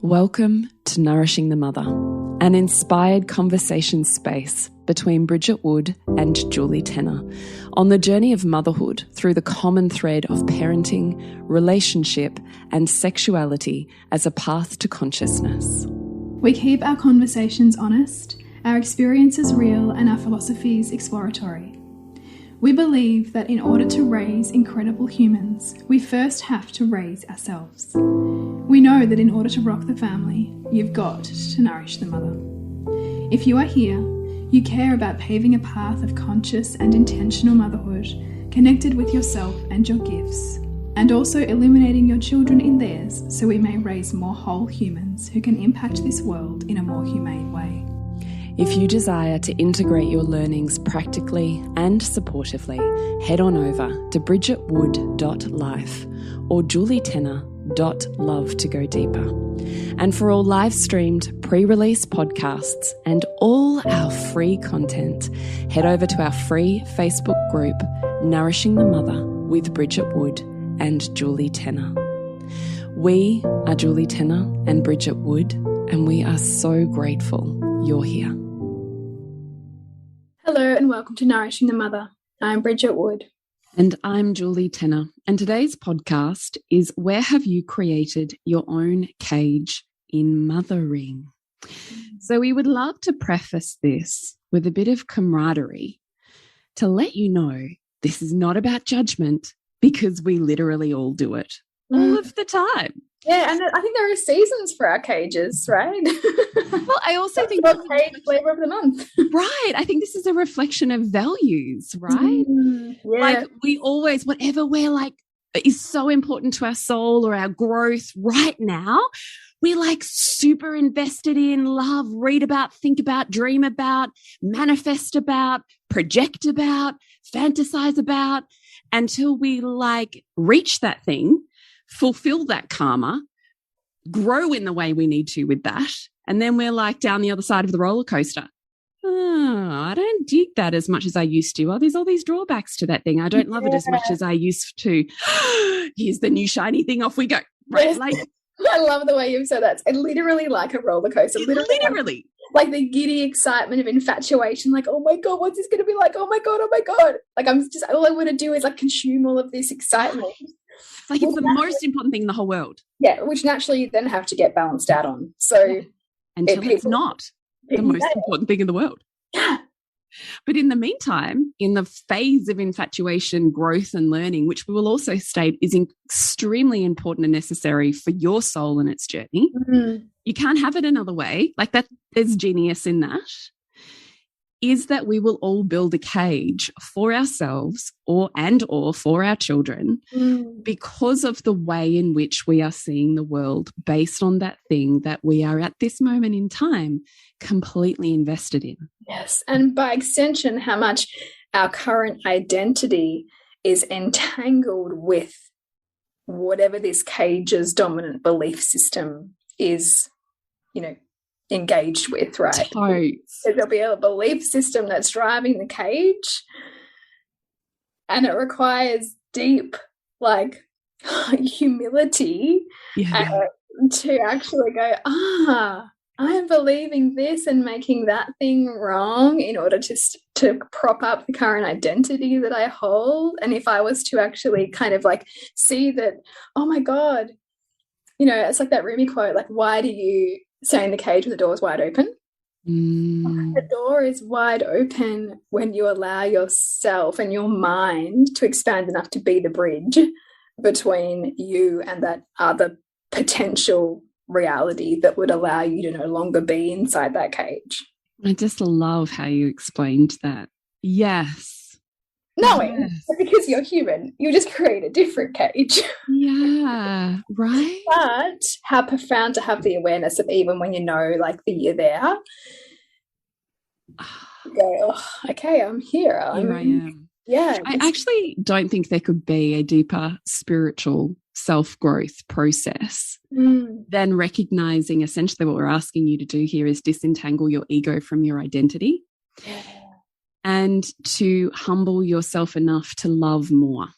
Welcome to Nourishing the Mother, an inspired conversation space between Bridget Wood and Julie Tenner on the journey of motherhood through the common thread of parenting, relationship, and sexuality as a path to consciousness. We keep our conversations honest, our experiences real, and our philosophies exploratory. We believe that in order to raise incredible humans, we first have to raise ourselves. We know that in order to rock the family, you've got to nourish the mother. If you are here, you care about paving a path of conscious and intentional motherhood, connected with yourself and your gifts, and also illuminating your children in theirs so we may raise more whole humans who can impact this world in a more humane way. If you desire to integrate your learnings practically and supportively, head on over to bridgetwood.life or julietenner.love to go deeper. And for all live-streamed pre-release podcasts and all our free content, head over to our free Facebook group, Nourishing the Mother with Bridget Wood and Julie Tenner. We are Julie Tenner and Bridget Wood, and we are so grateful you're here. Hello and welcome to Nourishing the Mother. I'm Bridget Wood. And I'm Julie Tenner. And today's podcast is Where Have You Created Your Own Cage in Mothering? So we would love to preface this with a bit of camaraderie to let you know this is not about judgment, because we literally all do it all of the time. Yeah, and I think there are seasons for our cages, right? Well, I also think cage flavor of the month. Right. I think this is a reflection of values, right? Yeah. Like we always, whatever we're like is so important to our soul or our growth right now, we like super invested in, love, read about, think about, dream about, manifest about, project about, fantasize about, until we like reach that thing, fulfill that karma, grow in the way we need to with that. And then we're like down the other side of the roller coaster. Oh, I don't dig that as much as I used to. Oh, there's all these drawbacks to that thing. I don't love it as much as I used to. Here's the new shiny thing. Off we go. Right? Yes. Like, I love the way you've said that. It's literally like a roller coaster. Literally. Like the giddy excitement of infatuation. Like, oh my God, what's this going to be like? Oh my God, oh my God. Like all I want to do is like consume all of this excitement. Like it's the most important thing in the whole world. Yeah, which naturally you then have to get balanced out on. So until it's not the most important thing in the world. Yeah. But in the meantime, in the phase of infatuation, growth and learning, which we will also state is extremely important and necessary for your soul and its journey, you can't have it another way. Like that, there's genius in that. Is that we will all build a cage for ourselves or for our children because of the way in which we are seeing the world based on that thing that we are at this moment in time completely invested in. Yes, and by extension, how much our current identity is entangled with whatever this cage's dominant belief system is, engaged with, right? Totes. There'll be a belief system that's driving the cage, and it requires deep, humility to actually go, I am believing this and making that thing wrong in order to prop up the current identity that I hold. And if I was to actually kind of see that, oh my God, it's like that Rumi quote, why do you stay in the cage when the door is wide open? The door is wide open when you allow yourself and your mind to expand enough to be the bridge between you and that other potential reality that would allow you to no longer be inside that cage. I just love how you explained that. Yes. Knowing that because you're human, you just create a different cage. Yeah, right. But how profound to have the awareness of, even when that you're there, go, oh, okay, I'm here. Here I am. Yeah. I actually don't think there could be a deeper spiritual self-growth process than recognizing essentially what we're asking you to do here is disentangle your ego from your identity. Yeah. And to humble yourself enough to love more.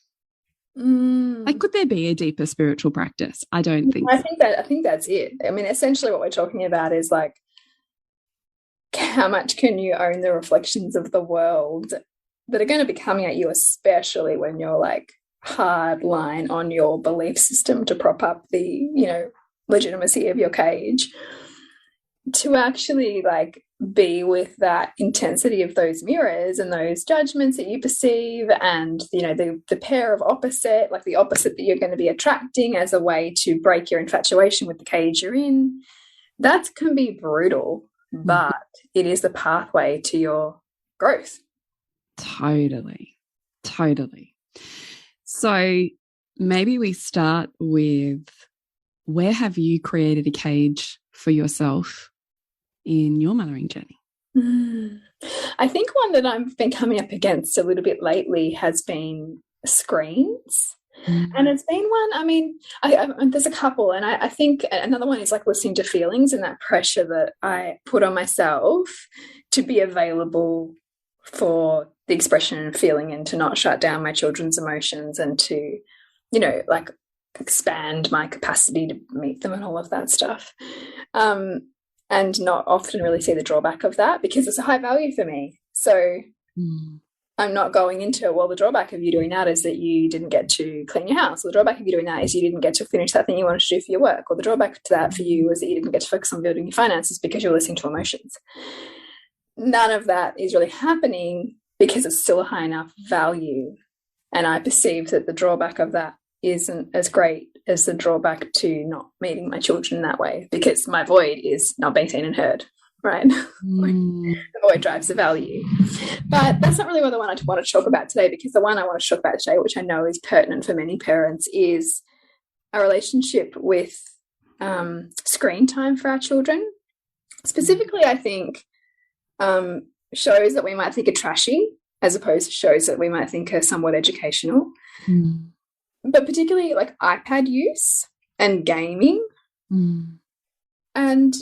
Like, could there be a deeper spiritual practice? I don't think so. I think that's it. I mean, essentially what we're talking about is like, how much can you own the reflections of the world that are going to be coming at you, especially when you're like hard line on your belief system to prop up the, you know, legitimacy of your cage, to actually like be with that intensity of those mirrors and those judgments that you perceive, and you know, the pair of opposite, like the opposite that you're going to be attracting as a way to break your infatuation with the cage you're in. That can be brutal, but it is the pathway to your growth. Totally. So maybe we start with, where have you created a cage for yourself in your mothering journey? I think one that I've been coming up against a little bit lately has been screens. And it's been one, I mean, there's a couple, and I think another one is like listening to feelings and that pressure that I put on myself to be available for the expression and feeling, and to not shut down my children's emotions, and to, you know, like expand my capacity to meet them and all of that stuff. And not often really see the drawback of that, because it's a high value for me. So I'm not going into, well, the drawback of you doing that is that you didn't get to clean your house. Or the drawback of you doing that is you didn't get to finish that thing you wanted to do for your work. Or the drawback to that for you was that you didn't get to focus on building your finances because you're listening to emotions. None of that is really happening because it's still a high enough value. And I perceive that the drawback of that isn't as great as the drawback to not meeting my children in that way, because my void is not being seen and heard, right? The void drives the value. But that's not really the one I want to talk about today, because the one I want to talk about today, which I know is pertinent for many parents, is a relationship with screen time for our children. Specifically, I think shows that we might think are trashy, as opposed to shows that we might think are somewhat educational. But particularly like iPad use and gaming. And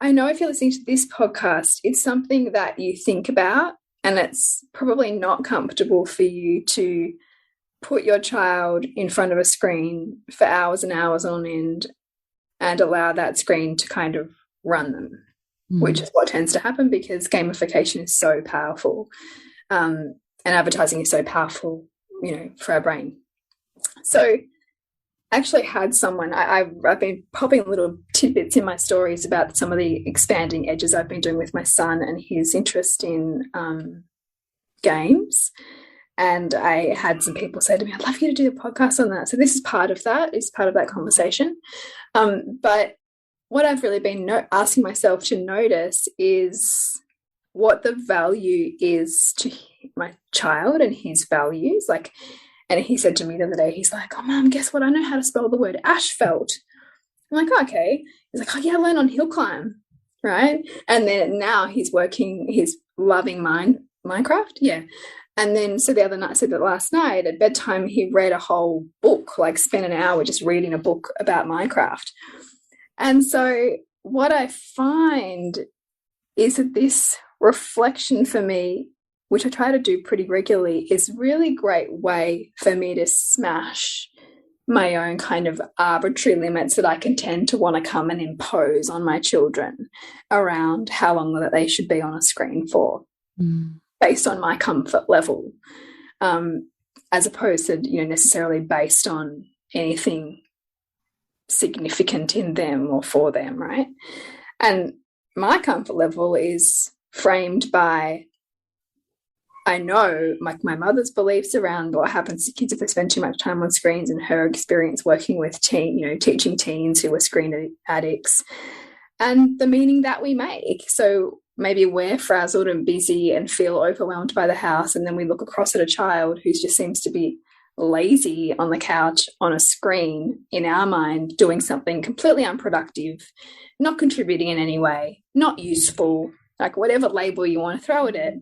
I know if you're listening to this podcast, it's something that you think about, and it's probably not comfortable for you to put your child in front of a screen for hours and hours on end and allow that screen to kind of run them, which is what tends to happen because gamification is so powerful, and advertising is so powerful, you know, for our brain. So I actually had someone, I've been popping little tidbits in my stories about some of the expanding edges I've been doing with my son and his interest in games. And I had some people say to me, I'd love you to do a podcast on that. So this is part of that, is part of that conversation. But what I've really been asking myself to notice is what the value is to my child and his values. Like, and he said to me the other day, he's like, oh, Mum, guess what? I know how to spell the word asphalt. I'm like, oh, okay. He's like, oh, yeah, I learned on hill climb, right? And then now he's loving Minecraft, yeah. And then so the other night, so that last night at bedtime, he read a whole book, like spent an hour just reading a book about Minecraft. And so what I find is that this reflection for me, which I try to do pretty regularly, is really great way for me to smash my own kind of arbitrary limits that I can tend to want to come and impose on my children around how long that they should be on a screen for, based on my comfort level, as opposed to, you know, necessarily based on anything significant in them or for them, right? And my comfort level is framed by, I know, like my mother's beliefs around what happens to kids if they spend too much time on screens, and her experience working with teaching teens who are screen addicts, and the meaning that we make. So maybe we're frazzled and busy and feel overwhelmed by the house, and then we look across at a child who just seems to be lazy on the couch on a screen, in our mind doing something completely unproductive, not contributing in any way, not useful, like whatever label you want to throw at it,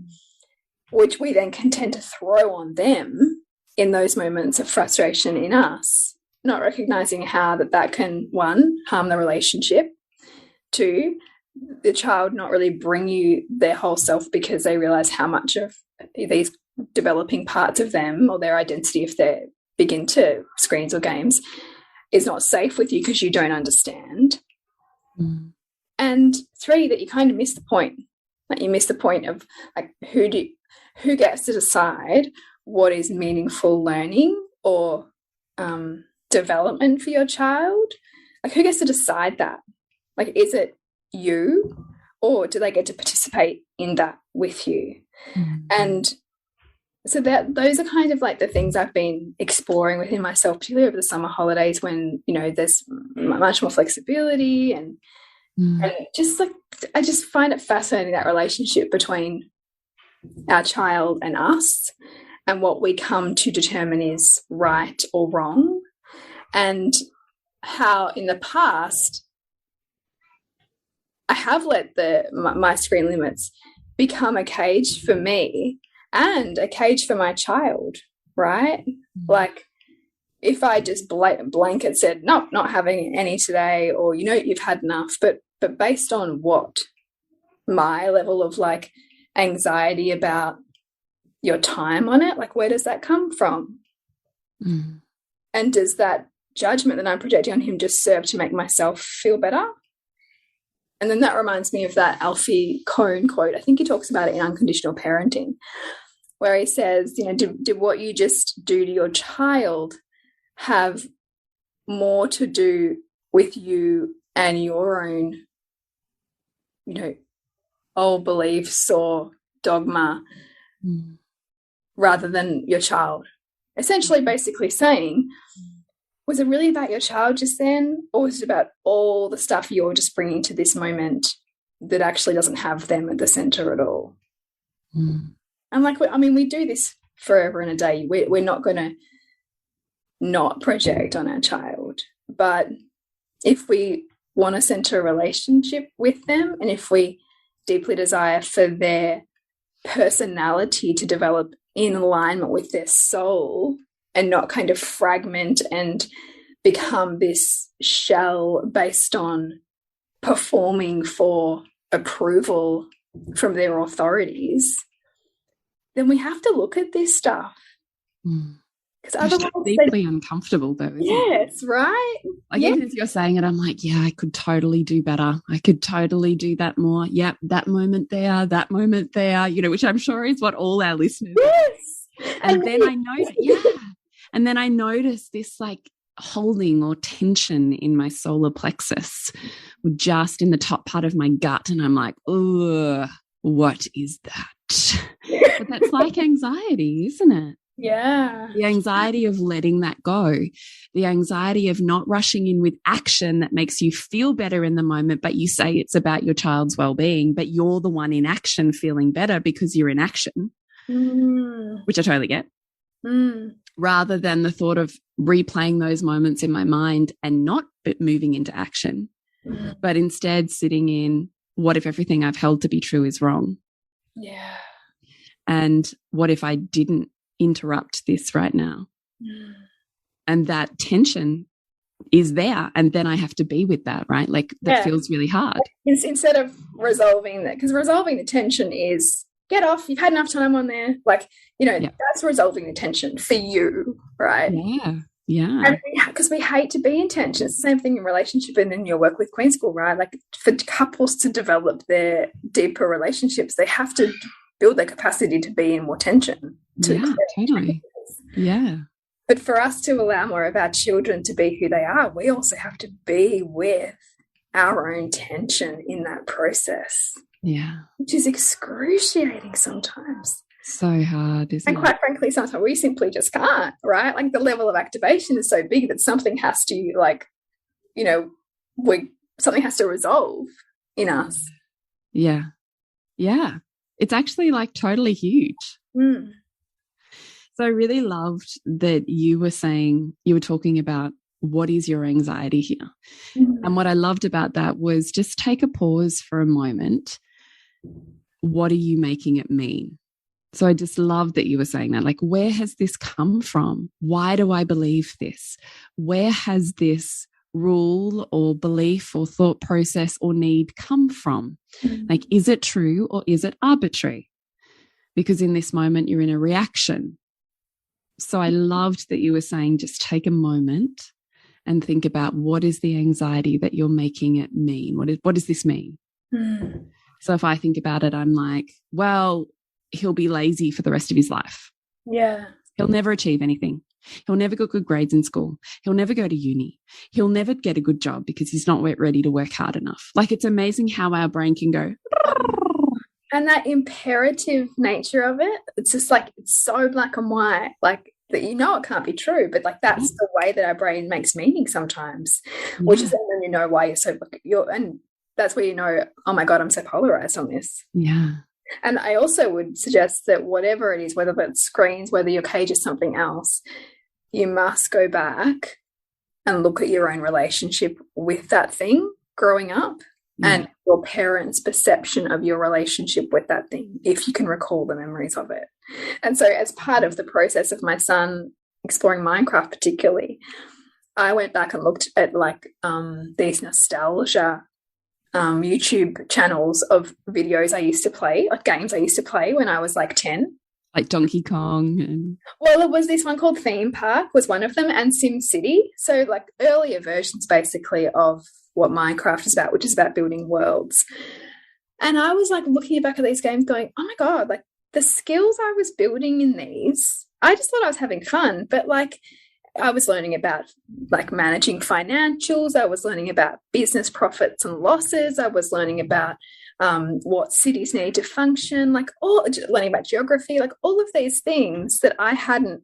which we then can tend to throw on them in those moments of frustration in us, not recognizing how that can, one, harm the relationship, two, the child not really bring you their whole self because they realize how much of these developing parts of them or their identity, if they're big into screens or games is not safe with you because you don't understand. And 3, that you kind of miss the point. Like you miss the point of like who gets to decide what is meaningful learning or development for your child? Like who gets to decide that? Like is it you, or do they get to participate in that with you? And so those are kind of like the things I've been exploring within myself, particularly over the summer holidays when, you know, there's much more flexibility and just like I just find it fascinating, that relationship between our child and us and what we come to determine is right or wrong, and how in the past I have let my screen limits become a cage for me and a cage for my child, right? Like if I just blanket said, nope, not having any today, or, you know, you've had enough, but based on what? My level of like anxiety about your time on it, like where does that come from? And does that judgment that I'm projecting on him just serve to make myself feel better? And then that reminds me of that Alfie Kohn quote. I think he talks about it in Unconditional Parenting, where he says, you know, did what you just do to your child have more to do with you and your own, you know, old beliefs or dogma rather than your child? Essentially, basically saying, was it really about your child just then, or was it about all the stuff you're just bringing to this moment that actually doesn't have them at the center at all? And like, I mean, we do this forever and a day. We're not going to not project on our child, but if we want to center a relationship with them, and if we deeply desire for their personality to develop in alignment with their soul and not kind of fragment and become this shell based on performing for approval from their authorities, then we have to look at this stuff. Because otherwise, deeply uncomfortable, though. Yes, right. Like even as you're saying it, I'm like, yeah, I could totally do better. I could totally do that more. Yep, that moment there, you know, which I'm sure is what all our listeners. Yes. And then I noticed, and then I noticed this like holding or tension in my solar plexus, just in the top part of my gut, and I'm like, oh, what is that? But that's like anxiety, isn't it? Yeah. The anxiety of letting that go, the anxiety of not rushing in with action that makes you feel better in the moment, but you say it's about your child's well-being, but you're the one in action feeling better because you're in action, which I totally get, rather than the thought of replaying those moments in my mind and not moving into action, but instead sitting in, what if everything I've held to be true is wrong? Yeah. And what if I didn't interrupt this right now? And that tension is there, and then I have to be with that, right? Like that feels really hard. Instead of resolving that, because resolving the tension is get off, you've had enough time on there, like, you know, that's resolving the tension for you, right? And because we hate to be in tension. It's the same thing in relationship and in your work with Queen School, right? Like for couples to develop their deeper relationships, they have to build their capacity to be in more tension. Totally. Yeah. But for us to allow more of our children to be who they are, we also have to be with our own tension in that process. Yeah. Which is excruciating sometimes. So hard, isn't it? And quite frankly, sometimes we simply just can't, right? Like the level of activation is so big that something has to, like, you know, something has to resolve in us. Yeah. Yeah. It's actually like totally huge. So I really loved that you were talking about what is your anxiety here. And what I loved about that was just take a pause for a moment. What are you making it mean? So I just love that you were saying that. Like, where has this come from? Why do I believe this? Where has this rule or belief or thought process or need come from? Like, is it true or is it arbitrary? Because in this moment, you're in a reaction. So I loved that you were saying just take a moment and think about what is the anxiety that you're making it mean? What does this mean? Mm. So if I think about it, I'm like, well, he'll be lazy for the rest of his life. Yeah. He'll never achieve anything. He'll never get good grades in school. He'll never go to uni. He'll never get a good job because he's not ready to work hard enough. Like, it's amazing how our brain can go. And that imperative nature of it, it's just like, it's so black and white, like that, you know, it can't be true, but like that's the way that our brain makes meaning sometimes, which is when you know why and that's where you know, oh my God, I'm so polarized on this. Yeah. And I also would suggest that whatever it is, whether it's screens, whether your cage is something else, you must go back and look at your own relationship with that thing growing up. And your parents' perception of your relationship with that thing, if you can recall the memories of it. And so as part of the process of my son exploring Minecraft particularly, I went back and looked at like these nostalgia YouTube channels of videos I used to play, like games I used to play when I was like 10. Like Donkey Kong. Well, it was this one called Theme Park was one of them, and Sim City. So like earlier versions basically of what Minecraft is about, which is about building worlds. And I was like looking back at these games going, oh my God, like the skills I was building in these, I just thought I was having fun, but like I was learning about like managing financials. I was learning about business profits and losses. I was learning about what cities need to function, like learning about geography, like all of these things that I hadn't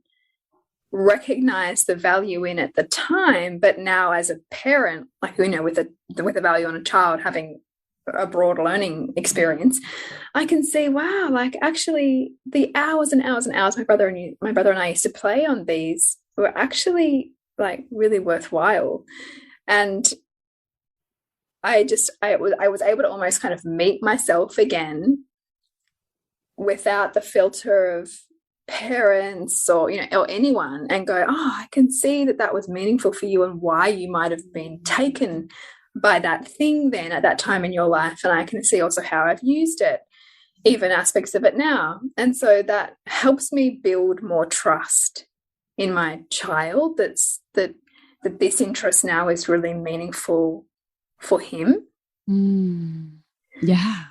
recognize the value in at the time, but now as a parent, like, you know, with a value on a child having a broad learning experience, I can see, wow, like actually the hours and hours and hours my brother and I used to play on these were actually like really worthwhile. And I was able to almost kind of meet myself again without the filter of parents or, you know, or anyone, and go, oh, I can see that that was meaningful for you and why you might have been taken by that thing then at that time in your life. And I can see also how I've used it, even aspects of it now. And so that helps me build more trust in my child that this interest now is really meaningful for him. Yeah.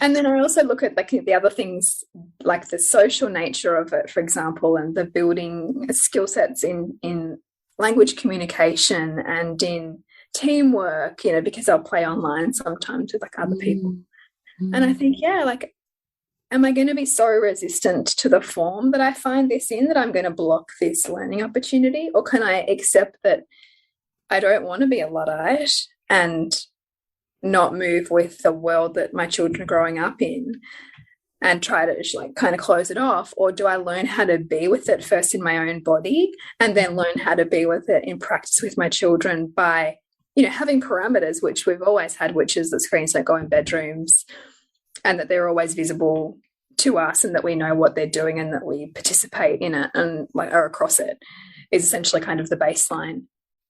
And then I also look at like the other things, like the social nature of it, for example, and the building skill sets in language communication and in teamwork, you know, because I'll play online sometimes with like other people. And I think, yeah, like, am I going to be so resistant to the form that I find this in that I'm going to block this learning opportunity? Or can I accept that I don't want to be a Luddite and not move with the world that my children are growing up in and try to just like kind of close it off? Or do I learn how to be with it first in my own body and then learn how to be with it in practice with my children by, you know, having parameters, which we've always had, which is that screens don't go in bedrooms and that they're always visible to us and that we know what they're doing and that we participate in it and like are across it is essentially kind of the baseline.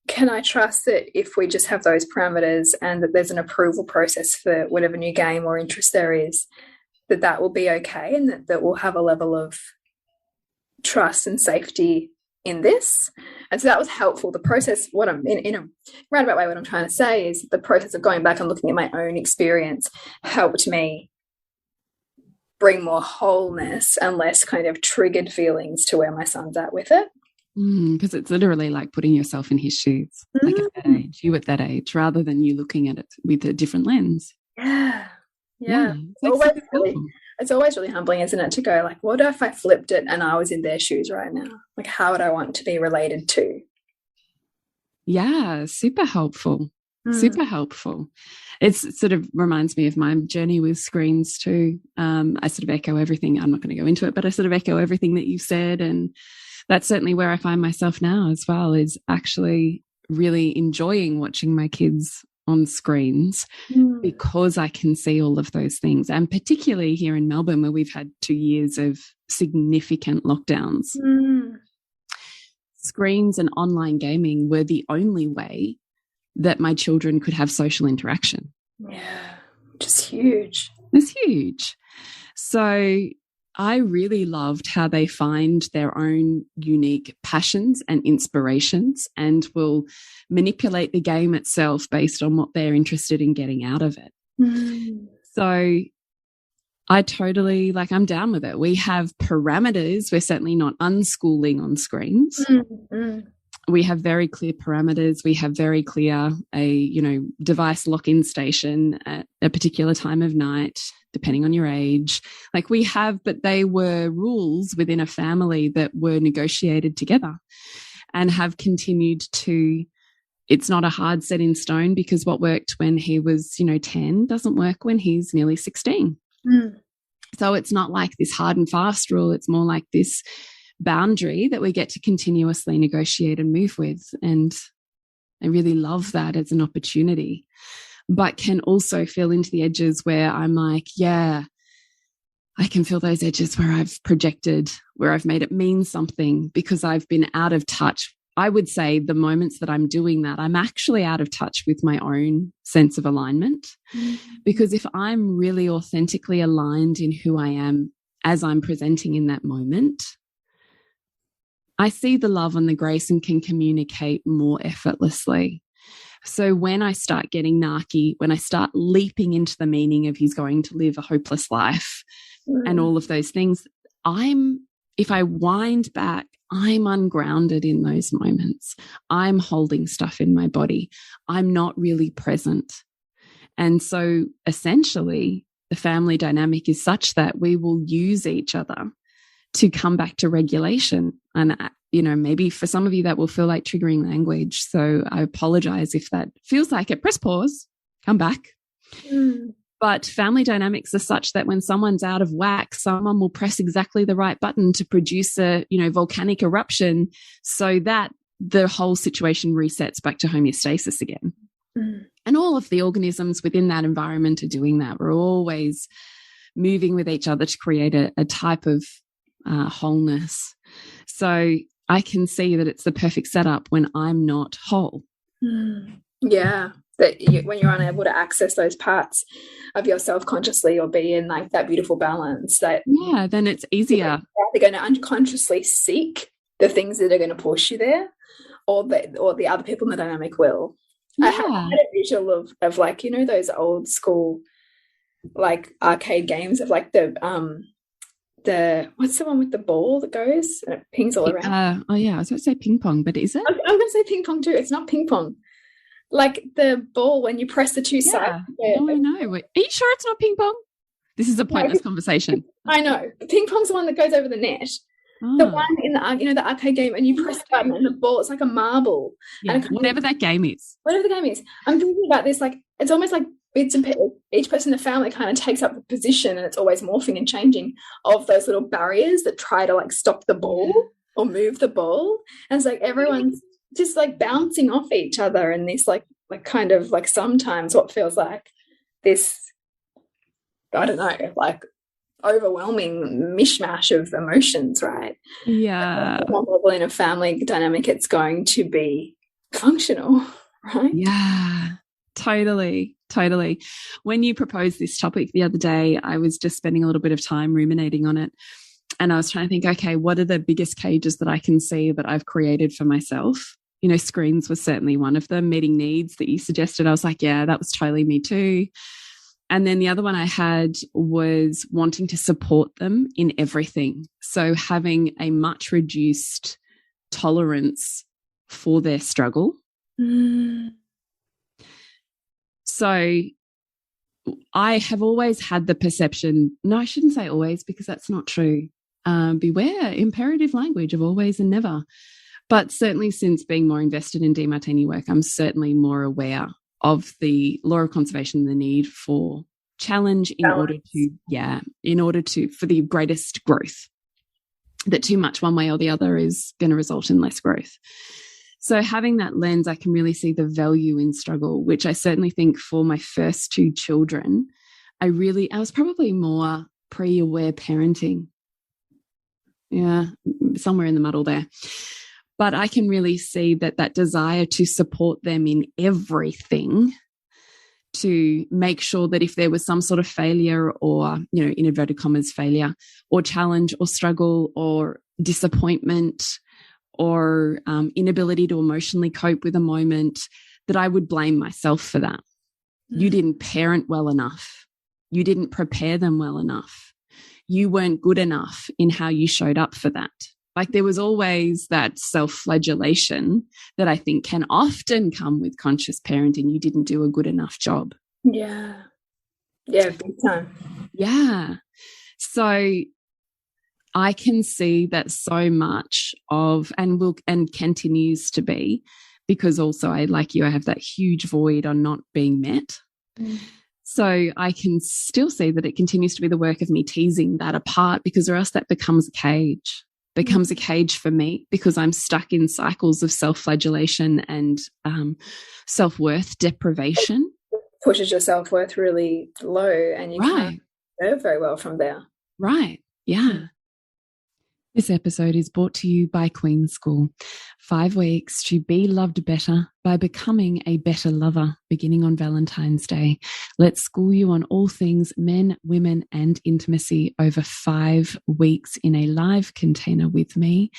Can I trust that if we just have those parameters and that there's an approval process for whatever new game or interest there is, that will be okay and that we'll have a level of trust and safety in this? And so that was helpful. The process, what I'm in a roundabout way, what I'm trying to say is the process of going back and looking at my own experience helped me bring more wholeness and less kind of triggered feelings to where my son's at with it. Because it's literally like putting yourself in his shoes, like at that age, you at that age, rather than you looking at it with a different lens. Yeah. It's always really humbling, isn't it, to go like, what if I flipped it and I was in their shoes right now? Like, how would I want to be related to? Yeah, super helpful. Super helpful. It sort of reminds me of my journey with screens too. I sort of echo everything. I'm not going to go into it, but I sort of echo everything that you said. And that's certainly where I find myself now as well, is actually really enjoying watching my kids on screens because I can see all of those things. And particularly here in Melbourne, where we've had 2 years of significant lockdowns, screens and online gaming were the only way that my children could have social interaction. Yeah, which is huge. It's huge. So I really loved how they find their own unique passions and inspirations and will manipulate the game itself based on what they're interested in getting out of it. So I totally, like, I'm down with it. We have parameters. We're certainly not unschooling on screens. We have very clear parameters. We have very clear, device lock-in station at a particular time of night, depending on your age. Like we have, but they were rules within a family that were negotiated together and have continued to. It's not a hard set in stone, because what worked when he was, 10 doesn't work when he's nearly 16. So it's not like this hard and fast rule. It's more like this boundary that we get to continuously negotiate and move with. And I really love that as an opportunity, but can also feel into the edges where I'm like, yeah, I can feel those edges where I've projected, where I've made it mean something because I've been out of touch. I would say the moments that I'm doing that, I'm actually out of touch with my own sense of alignment. Because if I'm really authentically aligned in who I am as I'm presenting in that moment, I see the love and the grace and can communicate more effortlessly. So when I start getting narky, when I start leaping into the meaning of he's going to live a hopeless life and all of those things, if I wind back, I'm ungrounded in those moments. I'm holding stuff in my body. I'm not really present. And so essentially, the family dynamic is such that we will use each other to come back to regulation. And, maybe for some of you that will feel like triggering language. So I apologize if that feels like it. Press pause, come back. But family dynamics are such that when someone's out of whack, someone will press exactly the right button to produce a, volcanic eruption so that the whole situation resets back to homeostasis again. And all of the organisms within that environment are doing that. We're always moving with each other to create a type of wholeness. So I can see that it's the perfect setup when I'm not whole. Yeah. When you're unable to access those parts of yourself consciously or be in like that beautiful balance, then it's easier. They're going to unconsciously seek the things that are going to push you there, or the other people in the dynamic will. I had a visual of like, those old school like arcade games of like the what's the one with the ball that goes and it pings all around? I was going to say ping pong, but is it? I'm going to say ping pong too. It's not ping pong. Like the ball, when you press the two sides. No, I know. Are you sure it's not ping pong? This is a pointless conversation. I know. Ping pong's the one that goes over the net. The one in the the arcade game, and you press the button and the ball, it's like a marble. Yeah, and whatever that game is. Whatever the game is. I'm thinking about this, like it's almost like bits and pieces. Each person in the family kind of takes up the position, and it's always morphing and changing of those little barriers that try to like stop the ball or move the ball. And it's like everyone's just like bouncing off each other and this like kind of like sometimes what feels like this, I don't know, like overwhelming mishmash of emotions, right? Yeah. At one level in a family dynamic, it's going to be functional, right? Yeah, totally. When you proposed this topic the other day, I was just spending a little bit of time ruminating on it. And I was trying to think, okay, what are the biggest cages that I can see that I've created for myself? Screens was certainly one of them. Meeting needs that you suggested, I was like, yeah, that was totally me too. And then the other one I had was wanting to support them in everything. So having a much reduced tolerance for their struggle. So I have always had the perception, no, I shouldn't say always because that's not true. Beware, imperative language of always and never. But certainly since being more invested in DeMartini work, I'm certainly more aware of the law of conservation and the need for challenge in order to, for the greatest growth. That too much one way or the other is going to result in less growth. So having that lens, I can really see the value in struggle, which I certainly think for my first two children, I was probably more pre-aware parenting. Yeah, somewhere in the muddle there. But I can really see that desire to support them in everything, to make sure that if there was some sort of failure or, you know, in inverted commas, failure or challenge or struggle or disappointment or inability to emotionally cope with a moment, that I would blame myself for that. You didn't parent well enough. You didn't prepare them well enough. You weren't good enough in how you showed up for that. Like there was always that self-flagellation that I think can often come with conscious parenting. You didn't do a good enough job. Yeah. Yeah, big time. Yeah. So I can see that so much of, and continues to be, because also I, like you, I have that huge void on not being met. So I can still see that it continues to be the work of me teasing that apart, because or else that becomes a cage. Becomes a cage for me, because I'm stuck in cycles of self-flagellation and self-worth deprivation. Pushes your self-worth really low and you can't serve very well from there. Right. Yeah. This episode is brought to you by Queen School. 5 weeks to be loved better by becoming a better lover, beginning on Valentine's Day. Let's school you on all things men, women, and intimacy over 5 weeks in a live container with me,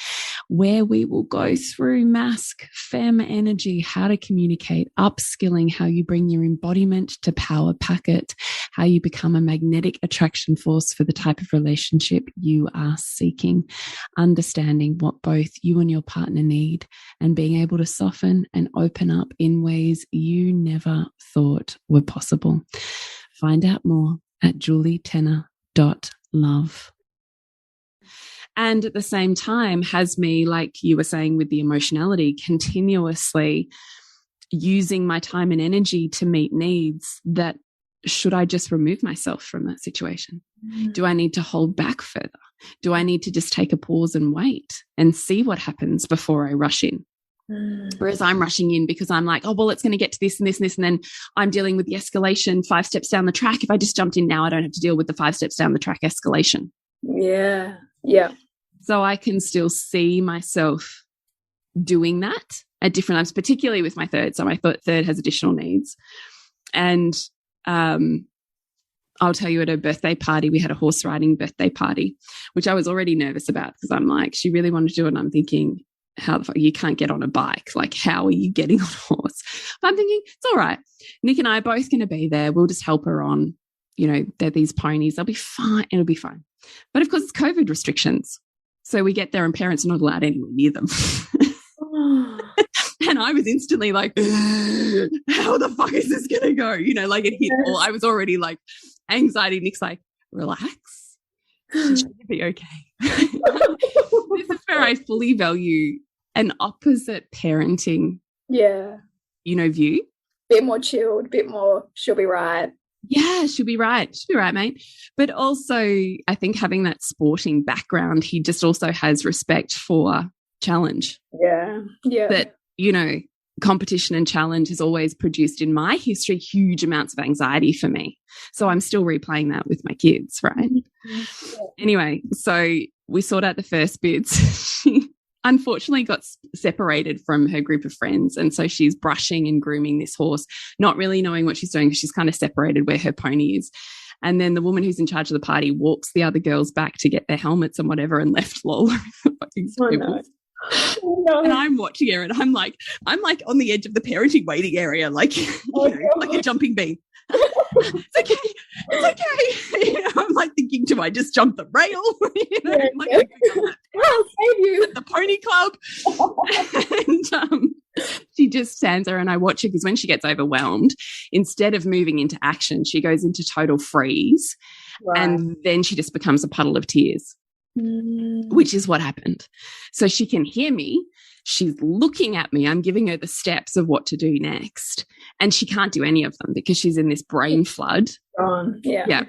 where we will go through mask, femme energy, how to communicate, upskilling, how you bring your embodiment to power packet, how you become a magnetic attraction force for the type of relationship you are seeking, understanding what both you and your partner need, and being able to soften and open up in ways you never thought were possible. Find out more at julietenner.love. And at the same time has me, like you were saying with the emotionality, continuously using my time and energy to meet needs that, should I just remove myself from that situation? Do I need to hold back further? Do I need to just take a pause and wait and see what happens before I rush in? Whereas I'm rushing in because I'm like, oh, well, it's going to get to this and this and this. And then I'm dealing with the escalation 5 steps down the track. If I just jumped in now, I don't have to deal with the 5 steps down the track escalation. Yeah. Yeah. So I can still see myself doing that at different times, particularly with my third. So my third has additional needs. And I'll tell you, at her birthday party, we had a horse riding birthday party, which I was already nervous about, because I'm like, she really wanted to do it. And I'm thinking, how the fuck, you can't get on a bike. Like, how are you getting on a horse? But I'm thinking, it's all right. Nick and I are both going to be there. We'll just help her on. You know, they're these ponies. They'll be fine. It'll be fine. But of course, it's COVID restrictions. So we get there and parents are not allowed anywhere near them. And I was instantly like, how the fuck is this going to go? You know, like it hit all. I was already like anxiety. Nick's like, relax. It's going to be okay. This is where I fully value an opposite parenting, view. Bit more chilled, bit more, she'll be right. Yeah, she'll be right. She'll be right, mate. But also, I think having that sporting background, he just also has respect for challenge. Yeah. Yeah. That, you know, competition and challenge has always produced in my history huge amounts of anxiety for me. So I'm still replaying that with my kids, right? Yeah. Anyway, so we sort out the first bits. She unfortunately got separated from her group of friends. And so she's brushing and grooming this horse, not really knowing what she's doing, because she's kind of separated where her pony is. And then the woman who's in charge of the party walks the other girls back to get their helmets and whatever, and left Lola in the fucking stables. Oh, no. And I'm watching her and I'm like on the edge of the parenting waiting area, like, like a jumping bean. It's okay. It's okay. You know, I'm like thinking, do I just jump the rail? You know, I'll save you at the pony club. And she just stands there and I watch her, because when she gets overwhelmed, instead of moving into action, she goes into total freeze. Right. And then she just becomes a puddle of tears. Which is what happened. So she can hear me. She's looking at me. I'm giving her the steps of what to do next. And she can't do any of them because she's in this brain flood. Yeah. Yeah.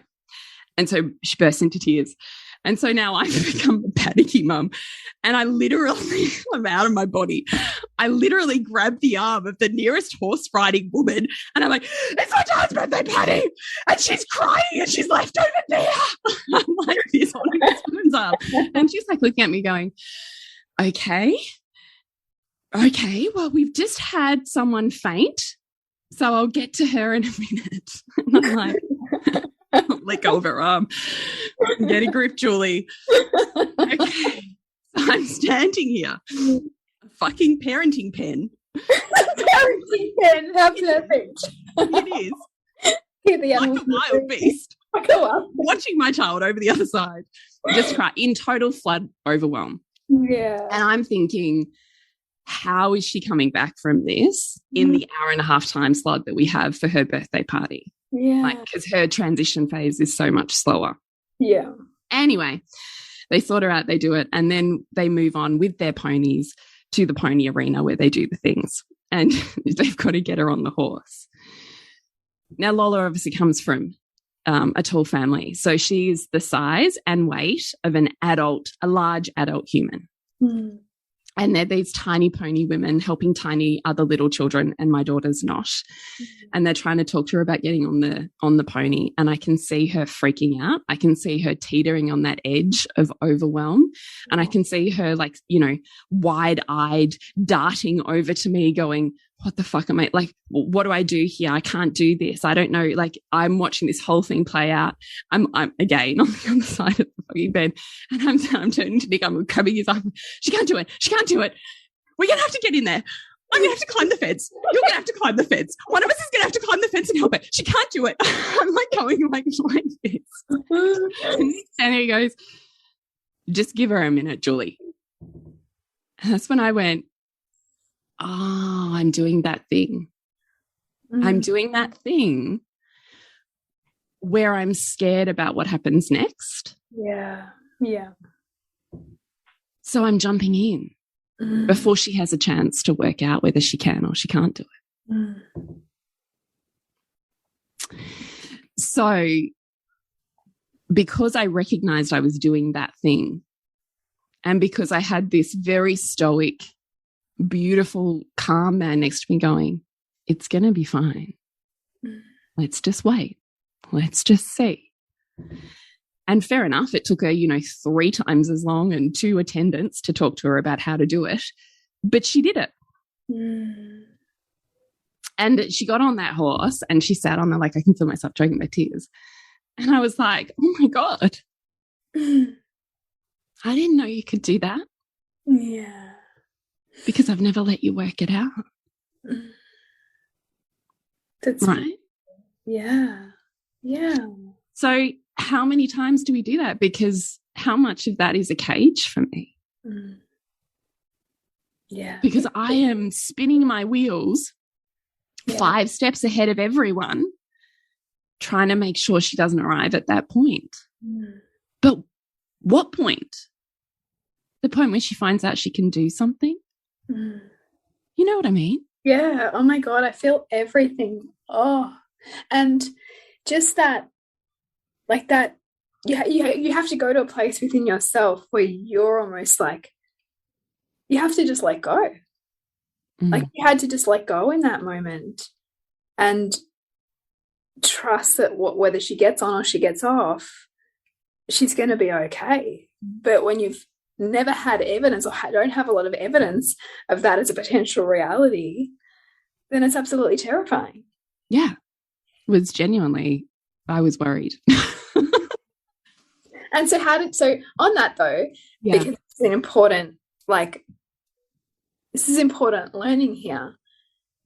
And so she bursts into tears. And so now I've become a panicky mum. And I literally, I'm out of my body. I literally grab the arm of the nearest horse riding woman. And I'm like, it's my dad's birthday party. And she's crying and she's left over there. I'm like this holding this woman's arm. And she's like looking at me going, okay, well, we've just had someone faint So I'll get to her in a minute. And I'm like, let go of her arm. Get a grip, Julie. Okay. So I'm standing here. A fucking parenting pen. Parenting pen. How perfect. It is. Like a wild beast. Watching my child over the other side. Just cry in total flood overwhelm. Yeah. And I'm thinking, how is she coming back from this in the hour and a half time slot that we have for her birthday party? Yeah. Like, because her transition phase is so much slower. Yeah. Anyway, they sort her out, they do it, and then they move on with their ponies to the pony arena where they do the things. And they've got to get her on the horse. Now, Lola obviously comes from a tall family. So she's the size and weight of a large adult human. Mm. And they're these tiny pony women helping tiny other little children, and my daughter's not. Mm. And they're trying to talk to her about getting on the pony. And I can see her freaking out. I can see her teetering on that edge of overwhelm. And I can see her, like, you know, wide-eyed darting over to me going, what the fuck am I, like, what do I do here? I can't do this. I don't know. Like, I'm watching this whole thing play out. I'm again on the other side of the fucking bed, and I'm turning to Nick. I'm grabbing his arm. She can't do it. She can't do it. We're going to have to get in there. I'm going to have to climb the fence. You're going to have to climb the fence. One of us is going to have to climb the fence and help her. She can't do it. I'm like going like this. And Nick standing there goes, just give her a minute, Julie. And that's when I went, oh, I'm doing that thing. I'm doing that thing where I'm scared about what happens next. Yeah. Yeah. So I'm jumping in before she has a chance to work out whether she can or she can't do it. So because I recognized I was doing that thing, and because I had this very stoic, beautiful, calm man next to me going, it's going to be fine. Let's just wait. Let's just see. And fair enough, it took her, 3 times as long and 2 attendants to talk to her about how to do it. But she did it. And she got on that horse and she sat on there, like, I can feel myself choking my tears. And I was like, oh my God. I didn't know you could do that. Yeah. Because I've never let you work it out. That's right. Yeah. Yeah. So how many times do we do that? Because how much of that is a cage for me? Yeah. Because I am spinning my wheels 5 steps ahead of everyone, trying to make sure she doesn't arrive at that point. But what point? The point where she finds out she can do something? You know what I mean? Yeah. Oh my God, I feel everything. Oh, and just that, like that, you have to go to a place within yourself where you're almost like, you have to just let go. Like you had to just let go in that moment and trust that whether she gets on or she gets off, she's going to be okay. But when you've never had evidence or don't have a lot of evidence of that as a potential reality, then it's absolutely terrifying. Yeah. It was genuinely, I was worried. And so on that though, because it's an important, this is important learning here.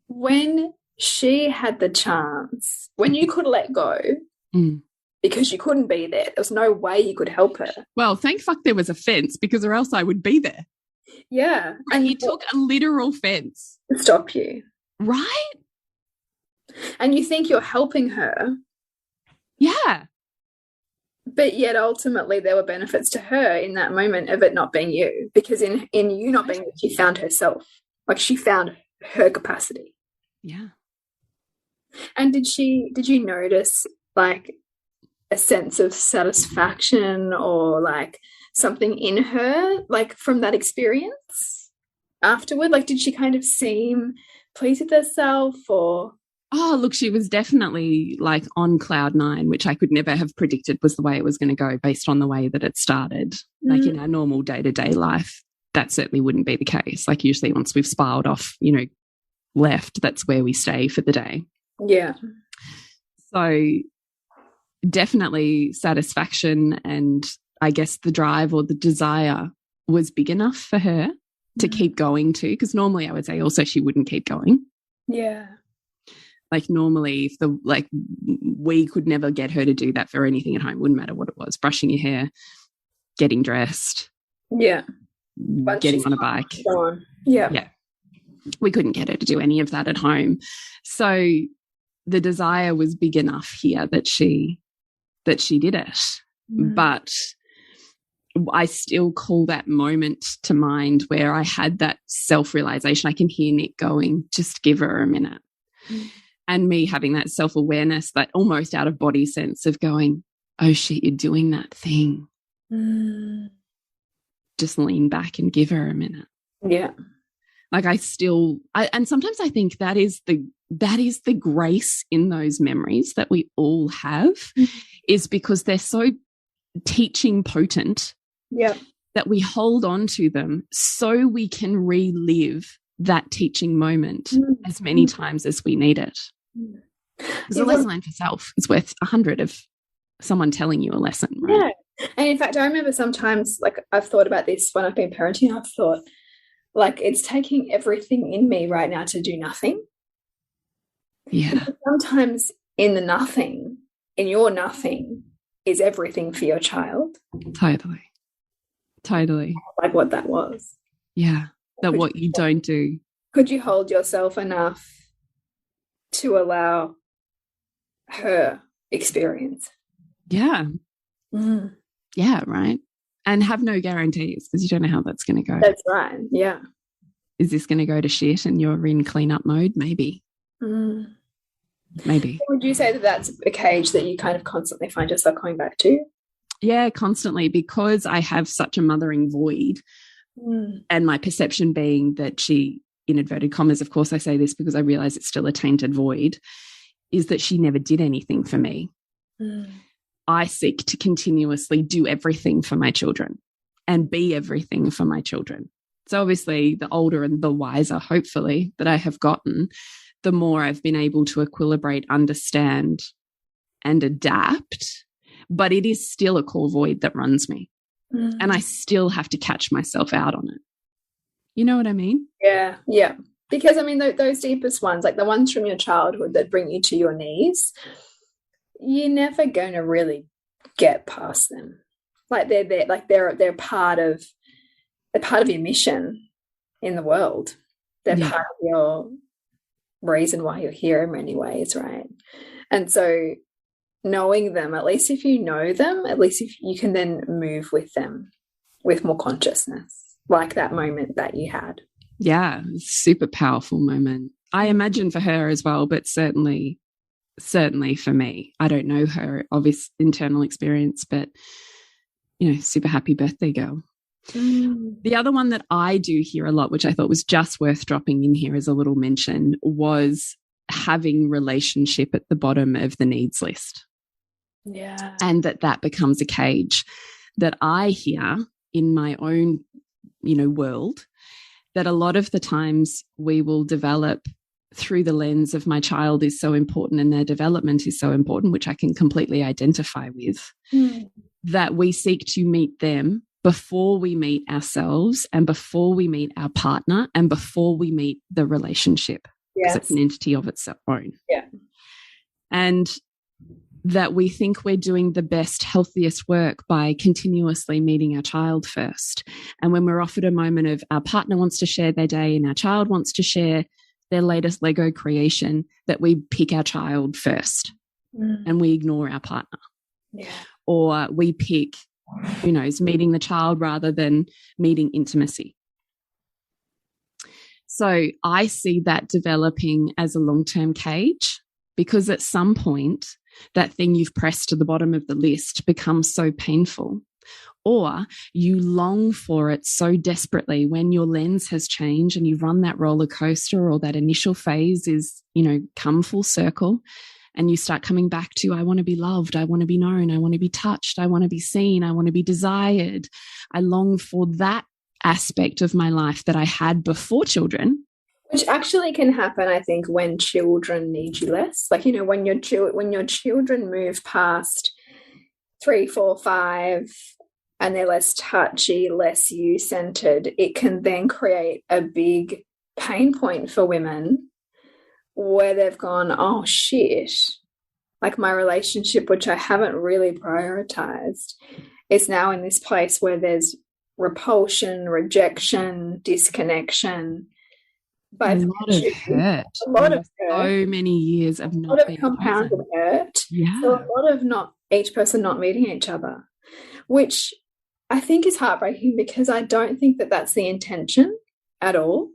When she had the chance, when you could let go, because you couldn't be there, there was no way you could help her. Well, thank fuck there was a fence, because or else I would be there. Yeah. And you took a literal fence to stop you. Right? And you think you're helping her. Yeah. But yet ultimately there were benefits to her in that moment of it not being you, because in you not being you, she found herself. Like she found her capacity. Yeah. And did you notice like a sense of satisfaction or like something in her, like from that experience afterward? Like did she kind of seem pleased with herself or? Oh, look, she was definitely like on cloud 9, which I could never have predicted was the way it was going to go based on the way that it started. Like in our normal day-to-day life, that certainly wouldn't be the case. Like usually once we've spiraled off, left, that's where we stay for the day. Yeah. So definitely satisfaction, and I guess the drive or the desire was big enough for her to keep going to, because normally I would say also she wouldn't keep going. Yeah. Like normally if we could never get her to do that for anything at home, wouldn't matter what it was, brushing your hair, getting dressed. Yeah. Getting on a bike. Yeah. Yeah. We couldn't get her to do any of that at home. So the desire was big enough here that she did it. But I still call that moment to mind where I had that self-realization. I can hear Nick going, just give her a minute. And me having that self-awareness, that almost out of body sense of going, oh shit, you're doing that thing. Just lean back and give her a minute. Yeah. Like and sometimes I think that is the grace in those memories that we all have, is because they're so teaching potent, that we hold on to them so we can relive that teaching moment as many times as we need it. Because a lesson learned for self is worth 100 of someone telling you a lesson, right? Yeah. And in fact, I remember sometimes, like, I've thought about this when I've been parenting, I've thought, like, it's taking everything in me right now to do nothing. Yeah. Because sometimes in the nothing, in your nothing, is everything for your child. Totally. Like what that was. Yeah. That what you don't do. Could you hold yourself enough to allow her experience? Yeah. Yeah, right. And have no guarantees, because you don't know how that's going to go. That's right. Yeah. Is this going to go to shit and you're in cleanup mode? Maybe. Maybe. Would you say that that's a cage that you kind of constantly find yourself coming back to? Yeah, constantly, because I have such a mothering void, and my perception being that she, in inverted commas, of course I say this because I realize it's still a tainted void, is that she never did anything for me. I seek to continuously do everything for my children and be everything for my children. So obviously the older and the wiser, hopefully, that I have gotten, the more I've been able to equilibrate, understand, and adapt. But it is still a core void that runs me. And I still have to catch myself out on it. You know what I mean? Yeah, yeah. Because, I mean, those deepest ones, like the ones from your childhood that bring you to your knees, you're never going to really get past them. Like they're part of your mission in the world. They're part of your reason why you're here in many ways, right? And so knowing them, at least if you know them, at least if you can then move with them with more consciousness, like that moment that you had. Yeah, super powerful moment. I imagine for her as well, but certainly for me. I don't know her obvious internal experience, but, you know, super happy birthday girl. The other one that I do hear a lot, which I thought was just worth dropping in here as a little mention, was having relationship at the bottom of the needs list. Yeah. And that becomes a cage that I hear in my own, you know, world, that a lot of the times we will develop through the lens of my child is so important and their development is so important, which I can completely identify with, that we seek to meet them before we meet ourselves and before we meet our partner and before we meet the relationship. Because it's an entity of its own. Yeah. And that we think we're doing the best, healthiest work by continuously meeting our child first. And when we're offered a moment of our partner wants to share their day and our child wants to share their latest Lego creation, that we pick our child first and we ignore our partner. Yeah. Or we pick, who knows, meeting the child rather than meeting intimacy. So I see that developing as a long-term cage, because at some point that thing you've pressed to the bottom of the list becomes so painful, or you long for it so desperately when your lens has changed and you've run that roller coaster, or that initial phase is, you know, come full circle, and you start coming back to, I want to be loved, I want to be known, I want to be touched, I want to be seen, I want to be desired. I long for that aspect of my life that I had before children. Which actually can happen, I think, when children need you less. Like, you know, when your children move past 3, 4, 5, and they're less touchy, less you-centered, it can then create a big pain point for women where they've gone, oh shit, like my relationship, which I haven't really prioritized, is now in this place where there's repulsion, rejection, disconnection. A lot of hurt. A lot of hurt. So many years of not being compounded hurt. Yeah. So a lot of each person not meeting each other, which I think is heartbreaking, because I don't think that that's the intention at all.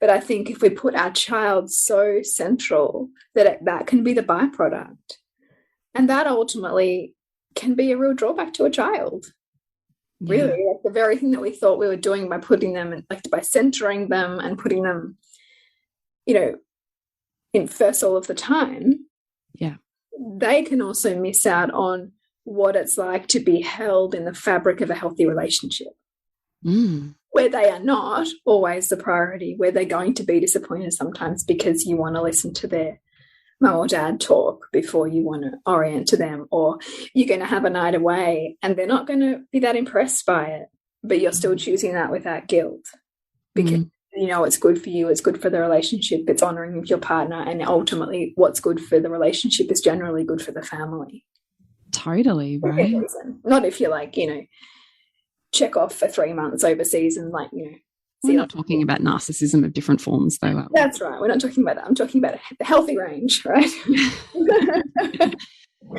But I think if we put our child so central, that can be the byproduct. And that ultimately can be a real drawback to a child. Yeah. Really, like the very thing that we thought we were doing by putting them, like by centering them and putting them, you know, in first all of the time. Yeah. They can also miss out on what it's like to be held in the fabric of a healthy relationship, where they are not always the priority, where they're going to be disappointed sometimes because you want to listen to their mum or dad talk before you want to orient to them, or you're going to have a night away and they're not going to be that impressed by it, but you're still choosing that without guilt because you know it's good for you, it's good for the relationship, it's honoring of your partner, and ultimately what's good for the relationship is generally good for the family. Totally, right? Not if you're like, you know, check off for 3 months overseas and like, you know. We're not talking about narcissism of different forms, though. That's right. We're not talking about that. I'm talking about the healthy range, right?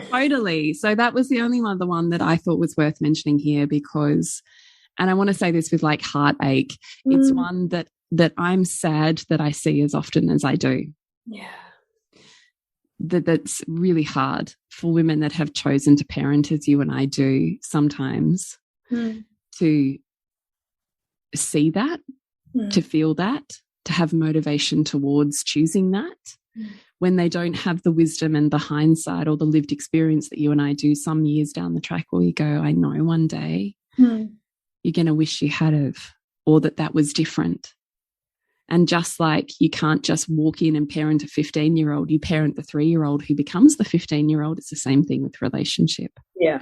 Totally. So that was the only one that I thought was worth mentioning here because, and I want to say this with like heartache, it's one that I'm sad that I see as often as I do. Yeah. That's really hard for women that have chosen to parent as you and I do sometimes to see that, to feel that, to have motivation towards choosing that when they don't have the wisdom and the hindsight or the lived experience that you and I do some years down the track, where you go, I know one day you're going to wish you had of, or that was different. And just like you can't just walk in and parent a 15-year-old, you parent the 3-year-old who becomes the 15-year-old. It's the same thing with relationship. Yeah.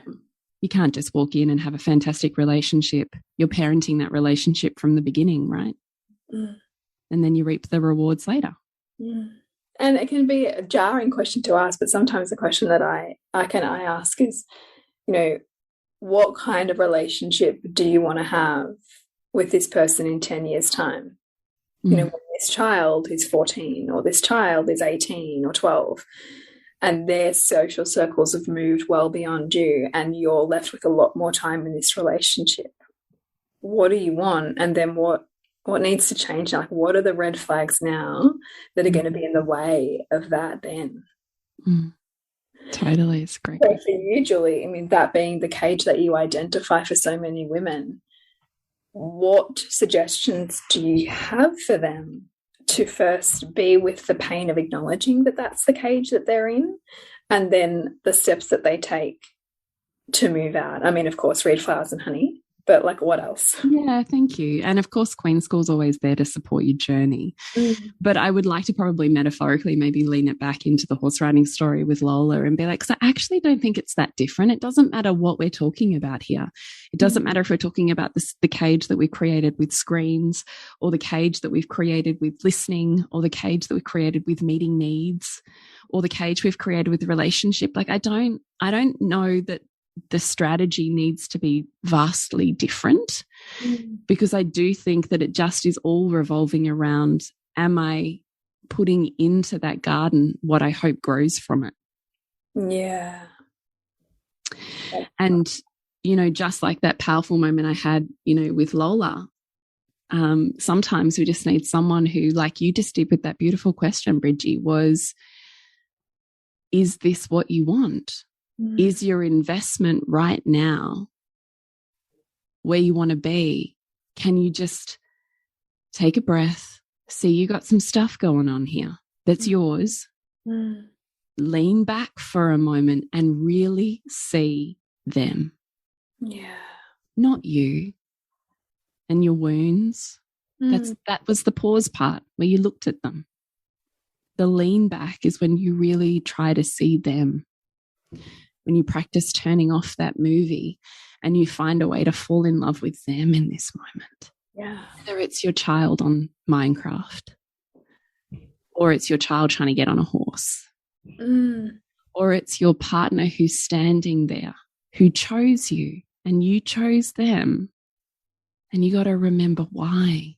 You can't just walk in and have a fantastic relationship. You're parenting that relationship from the beginning, right? And then you reap the rewards later. And it can be a jarring question to ask, but sometimes the question that I ask is, you know, what kind of relationship do you want to have with this person in 10 years' time? You know, when this child is 14 or this child is 18 or 12 and their social circles have moved well beyond you and you're left with a lot more time in this relationship. What do you want? And then what needs to change? Like, what are the red flags now that are going to be in the way of that then? Totally. It's great. So for you, Julie, I mean, that being the cage that you identify for so many women, what suggestions do you have for them to first be with the pain of acknowledging that that's the cage that they're in, and then the steps that they take to move out? I mean, of course, read Flowers and Honey, but like what else? Yeah, thank you. And of course, Queen School's always there to support your journey. But I would like to probably metaphorically maybe lean it back into the horse riding story with Lola and be like, because I actually don't think it's that different. It doesn't matter what we're talking about here. It doesn't matter if we're talking about the cage that we created with screens, or the cage that we've created with listening, or the cage that we've created with meeting needs, or the cage we've created with relationship. Like I don't know that the strategy needs to be vastly different, because I do think that it just is all revolving around, am I putting into that garden what I hope grows from it? Yeah. And, you know, just like that powerful moment I had, you know, with Lola, sometimes we just need someone who, like you just did with that beautiful question, Bridgie, was, is this what you want? Is your investment right now where you want to be? Can you just take a breath, see you got some stuff going on here that's yours, lean back for a moment and really see them. Yeah. Not you and your wounds That was the pause part where you looked at them. The lean back is when you really try to see them, when you practice turning off that movie and you find a way to fall in love with them in this moment. Yeah. Whether it's your child on Minecraft, or it's your child trying to get on a horse, or it's your partner who's standing there, who chose you and you chose them, and you got to remember why.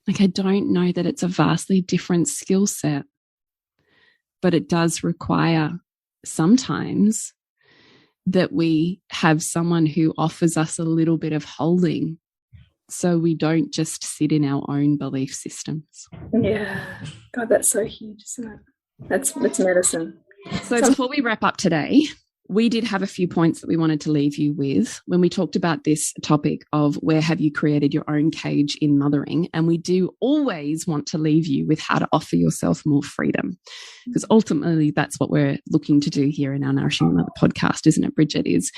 Like, I don't know that it's a vastly different skill set, but it does require sometimes that we have someone who offers us a little bit of holding so we don't just sit in our own belief systems. Yeah. God, that's so huge, isn't it? That's medicine. So before we wrap up today, we did have a few points that we wanted to leave you with when we talked about this topic of where have you created your own cage in mothering. And we do always want to leave you with how to offer yourself more freedom, because ultimately that's what we're looking to do here in our Nourishing Mother podcast, isn't it, Bridget? Here's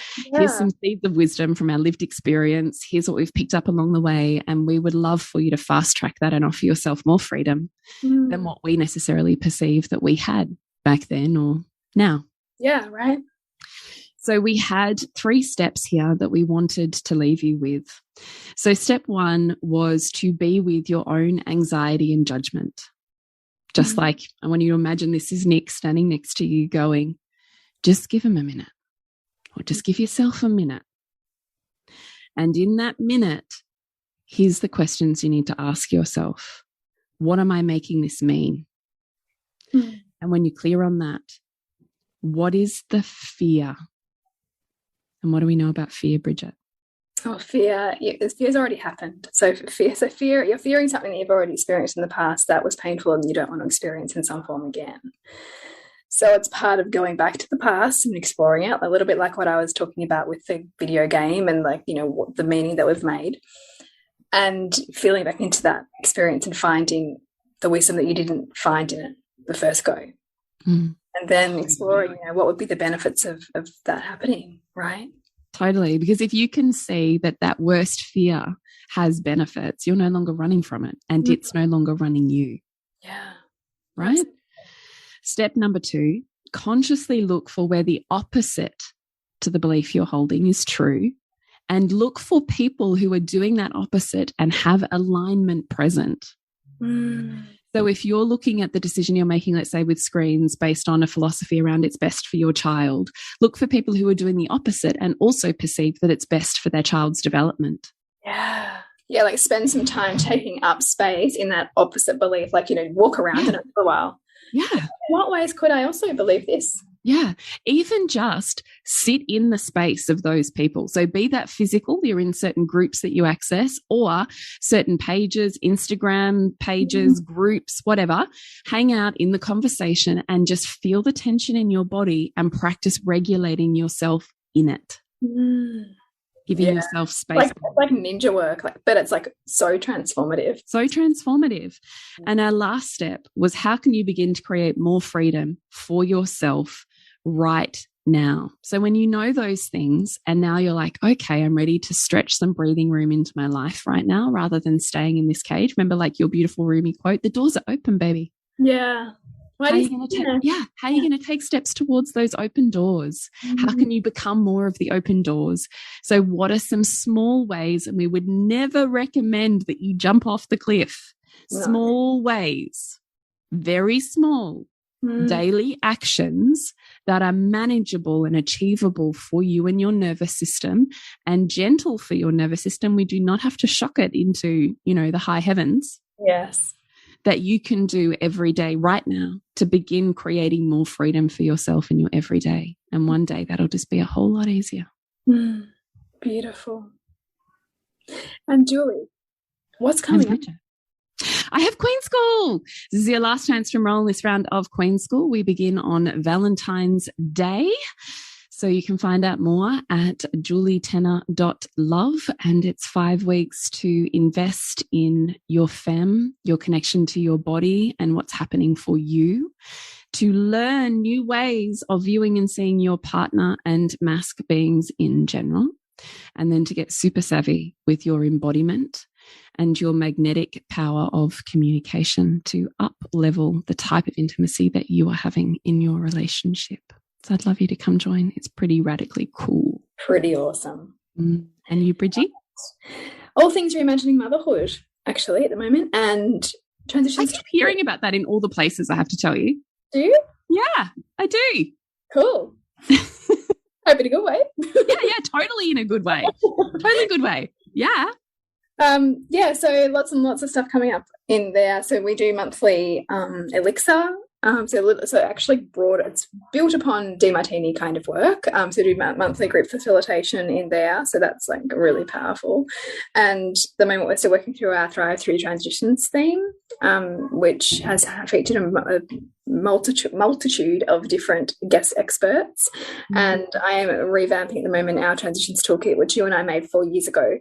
some seeds of wisdom from our lived experience. Here's what we've picked up along the way. And we would love for you to fast track that and offer yourself more freedom than what we necessarily perceive that we had back then or now. Yeah, right. So we had 3 steps here that we wanted to leave you with. So step 1 was to be with your own anxiety and judgment. Just like, I want you to imagine this is Nick standing next to you going, just give him a minute, or just give yourself a minute. And in that minute, here's the questions you need to ask yourself. What am I making this mean? And when you're clear on that, what is the fear? And what do we know about fear, Bridget? Oh, fear. Yeah, fear's already happened. So fear, you're fearing something that you've already experienced in the past that was painful and you don't want to experience in some form again. So it's part of going back to the past and exploring it, a little bit like what I was talking about with the video game and, like, you know, what the meaning that we've made, and feeling back into that experience and finding the wisdom that you didn't find in it the first go. And then exploring, you know, what would be the benefits of that happening, right? Totally. Because if you can see that that worst fear has benefits, you're no longer running from it and it's no longer running you. Yeah. Right? Absolutely. Step number 2, consciously look for where the opposite to the belief you're holding is true, and look for people who are doing that opposite and have alignment present. So if you're looking at the decision you're making, let's say with screens, based on a philosophy around it's best for your child, look for people who are doing the opposite and also perceive that it's best for their child's development. Yeah. Yeah, like spend some time taking up space in that opposite belief, like, you know, walk around in it for a while. Yeah. In what ways could I also believe this? Yeah. Even just sit in the space of those people. So be that physical, you're in certain groups that you access, or certain pages, Instagram pages, groups, whatever. Hang out in the conversation and just feel the tension in your body and practice regulating yourself in it. Giving yourself space. Like ninja work, but it's like so transformative. So transformative. And our last step was, how can you begin to create more freedom for yourself right now? So when you know those things and now you're like, okay, I'm ready to stretch some breathing room into my life right now rather than staying in this cage. Remember, like your beautiful Rumi quote, the doors are open, baby. Yeah. How are you going to take steps towards those open doors? How can you become more of the open doors? So what are some small ways, and we would never recommend that you jump off the cliff. No. Small ways, very small, daily actions that are manageable and achievable for you and your nervous system, and gentle for your nervous system. We do not have to shock it into, you know, the high heavens. Yes. That you can do every day right now to begin creating more freedom for yourself in your everyday. And one day that'll just be a whole lot easier. Beautiful. And Julie, what's coming up? I have Queen School. This is your last chance to enroll in this round of Queen School. We begin on Valentine's Day. So you can find out more at julietenner.love, and it's 5 weeks to invest in your femme, your connection to your body and what's happening for you, to learn new ways of viewing and seeing your partner and masc beings in general, and then to get super savvy with your embodiment and your magnetic power of communication to up-level the type of intimacy that you are having in your relationship. So I'd love you to come join. It's pretty radically cool. Pretty awesome. And you, Bridgie? All things reimagining motherhood, actually, at the moment, and transitions. I keep hearing about that in all the places, I have to tell you. Do you? Yeah, I do. Cool. Hope in a good way. Yeah, totally in a good way. Totally good way. Yeah. So lots and lots of stuff coming up in there. So we do monthly elixir. So actually broad, it's built upon DeMartini kind of work. So do monthly group facilitation in there. So that's like really powerful. And the moment we're still working through our Thrive Through Transitions theme, which has featured a multitude of different guest experts. And I am revamping at the moment our transitions toolkit, which you and I made 4 years ago.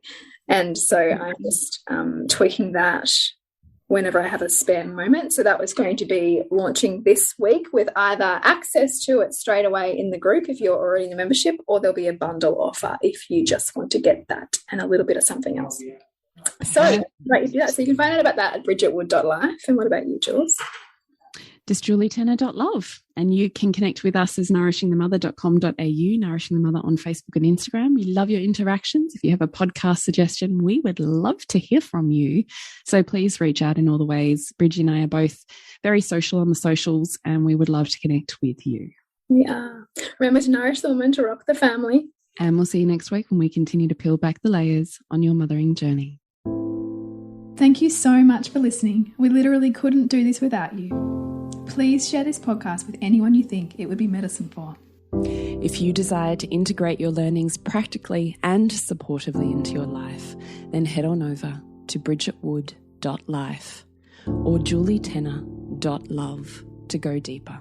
And so I'm just tweaking that whenever I have a spare moment. So that was going to be launching this week with either access to it straight away in the group if you're already in the membership, or there'll be a bundle offer if you just want to get that and a little bit of something else. So right, you do that. So you can find out about that at bridgetwood.life. And what about you, Jules? Just julietenner.love. And you can connect with us as nourishingthemother.com.au, Nourishing the Mother on Facebook and Instagram. We love your interactions. If you have a podcast suggestion, we would love to hear from you. So please reach out in all the ways. Bridgie and I are both very social on the socials, and we would love to connect with you. We are. Remember to nourish the woman, to rock the family. And we'll see you next week when we continue to peel back the layers on your mothering journey. Thank you so much for listening. We literally couldn't do this without you. Please share this podcast with anyone you think it would be medicine for. If you desire to integrate your learnings practically and supportively into your life, then head on over to bridgetwood.life or julietenner.love to go deeper.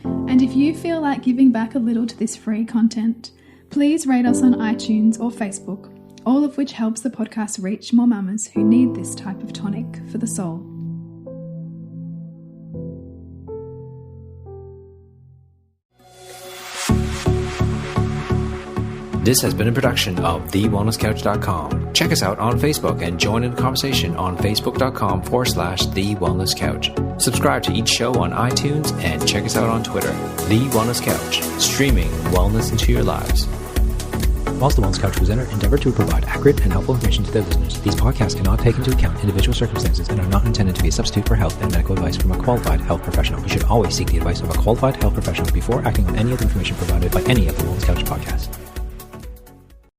And if you feel like giving back a little to this free content, please rate us on iTunes or Facebook, all of which helps the podcast reach more mamas who need this type of tonic for the soul. This has been a production of TheWellnessCouch.com. Check us out on Facebook and join in the conversation on Facebook.com/The Wellness Couch. Subscribe to each show on iTunes and check us out on Twitter. The Wellness Couch, streaming wellness into your lives. Whilst the Wellness Couch presenter endeavor to provide accurate and helpful information to their listeners, these podcasts cannot take into account individual circumstances and are not intended to be a substitute for health and medical advice from a qualified health professional. You should always seek the advice of a qualified health professional before acting on any of the information provided by any of the Wellness Couch podcasts.